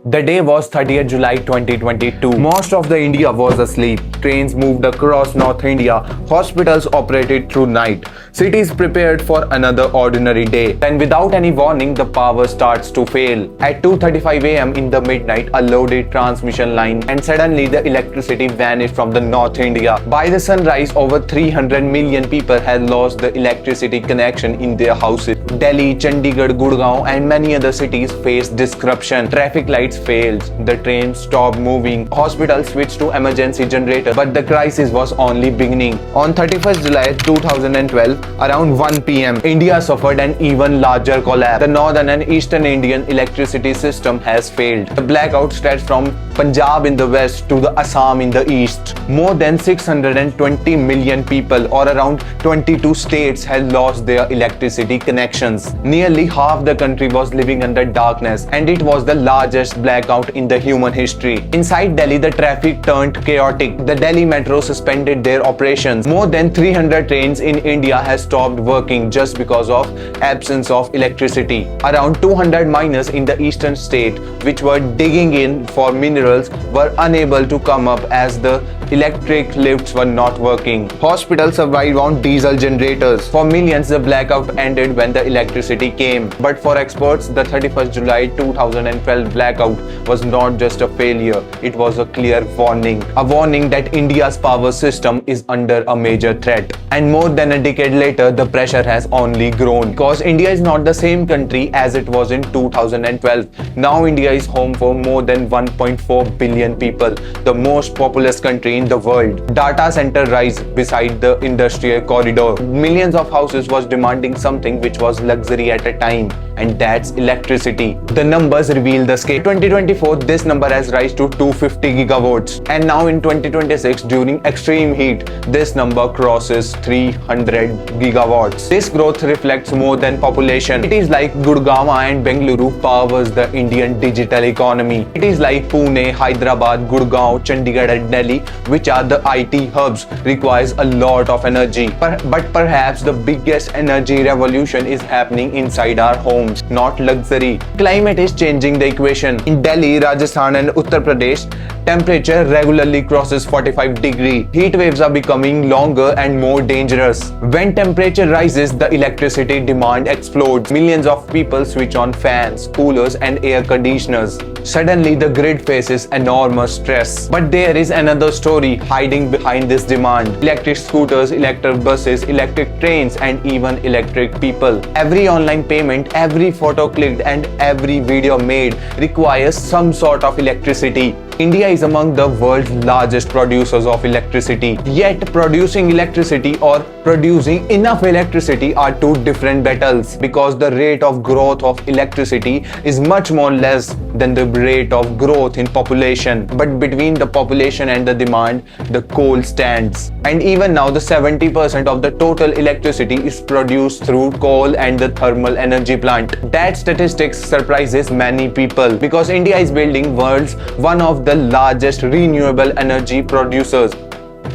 The day was 30th July 2022. Most of the India was asleep. Trains moved across North India. Hospitals operated through night. Cities prepared for another ordinary day. Then without any warning, the power starts to fail. At 2:35 a.m. in the midnight, a loaded transmission line and suddenly the electricity vanished from the North India. By the sunrise, over 300 million people had lost the electricity connection in their houses. Delhi, Chandigarh, Gurgaon and many other cities faced disruption. Traffic lights failed, the trains stopped moving, hospitals switched to emergency generators, but the crisis was only beginning. On 31st July 2012, around 1 p.m., India suffered an even larger collapse. The northern and eastern Indian electricity system has failed. The blackout stretched from Punjab in the west to the Assam in the east. More than 620 million people, or around 22 states, had lost their electricity connections. Nearly half the country was living under darkness, and it was the largest blackout in the human history. Inside Delhi, the traffic turned chaotic. The Delhi Metro suspended their operations. More than 300 trains in India have stopped working just because of absence of electricity. Around 200 miners in the eastern state, which were digging in for minerals, were unable to come up as the electric lifts were not working. Hospitals survived on diesel generators. For millions, the blackout ended when the electricity came. But for experts, the 31st July 2012 blackout was not just a failure, it was a clear warning. A warning that India's power system is under a major threat. And more than a decade later, the pressure has only grown. Because India is not the same country as it was in 2012. Now India is home for more than 1.4 billion people, the most populous country in the world. Data center rise beside the industrial corridor. Millions of houses was demanding something which was luxury at a time, and that's electricity. The numbers reveal the scale. 2024, this number has risen to 250 gigawatts, and now in 2026, during extreme heat, this number crosses 300 gigawatts. This growth reflects more than population. Cities like Gurgaon and Bengaluru powers the Indian digital economy. Cities like Pune, Hyderabad, Gurgaon, Chandigarh and Delhi, which are the IT hubs, requires a lot of energy. But perhaps the biggest energy revolution is happening inside our homes, not luxury. Climate is changing the equation. In Delhi, Rajasthan and Uttar Pradesh, temperature regularly crosses 45 degrees. Heat waves are becoming longer and more dangerous. When temperature rises, the electricity demand explodes. Millions of people switch on fans, coolers and air conditioners. Suddenly, the grid faces enormous stress. But there is another story hiding behind this demand. Electric scooters, electric buses, electric trains and even electric people. Every online payment, every photo clicked and every video made requires some sort of electricity. India is among the world's largest producers of electricity. Yet producing electricity or producing enough electricity are two different battles, because the rate of growth of electricity is much more less than the rate of growth in population. But between the population and the demand, the coal stands. And even now, the 70% of the total electricity is produced through coal and the thermal energy plant. That statistics surprises many people, because India is building world's one of the largest renewable energy producers.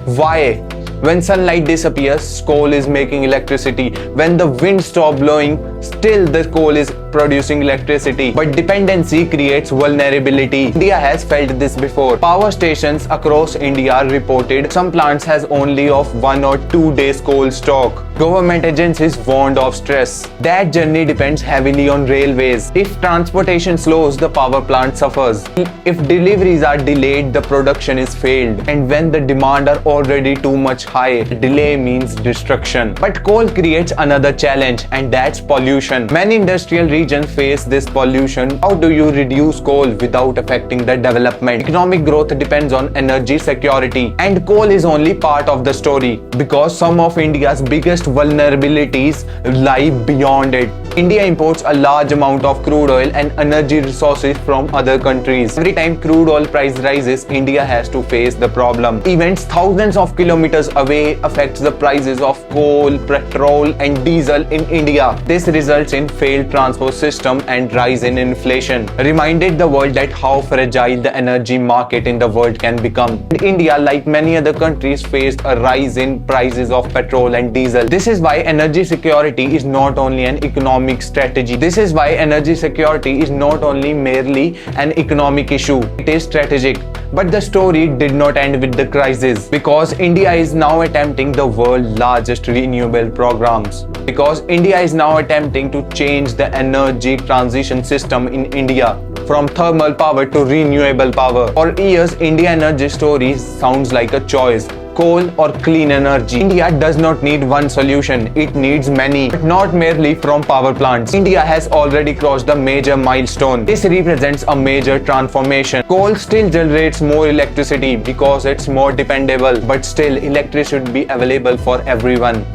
Why? When sunlight disappears, coal is making electricity. When the wind stops blowing, still the coal is producing electricity. But dependency creates vulnerability. India has felt this before. Power stations across India reported some plants has only of 1 or 2 days coal stock. Government agencies warned of stress. That journey depends heavily on railways. If transportation slows, the power plant suffers. If deliveries are delayed, the production is failed. And when the demand are already too much high, delay means destruction. But coal creates another challenge, and that's pollution. Many industrial regions face this pollution. How do you reduce coal without affecting the development? Economic growth depends on energy security, and coal is only part of the story, because some of India's biggest vulnerabilities lie beyond it. India imports a large amount of crude oil and energy resources from other countries. Every time crude oil price rises, India has to face the problem. Events thousands of kilometers away affects the prices of coal, petrol and diesel in India. This results in failed transport system and rise in inflation, reminded the world that how fragile the energy market in the world can become. India, like many other countries, faced a rise in prices of petrol and diesel. This is why energy security is not only an economic strategy. This is why energy security is not only merely an economic issue, it is strategic. But the story did not end with the crisis, because India is now attempting the world's largest renewable programs. Because India is now attempting to change the energy transition system in India from thermal power to renewable power. For years, India energy story sounds like a choice: coal or clean energy. India does not need one solution, it needs many, but not merely from power plants. India has already crossed a major milestone. This represents a major transformation. Coal still generates more electricity because it's more dependable, but still electricity should be available for everyone.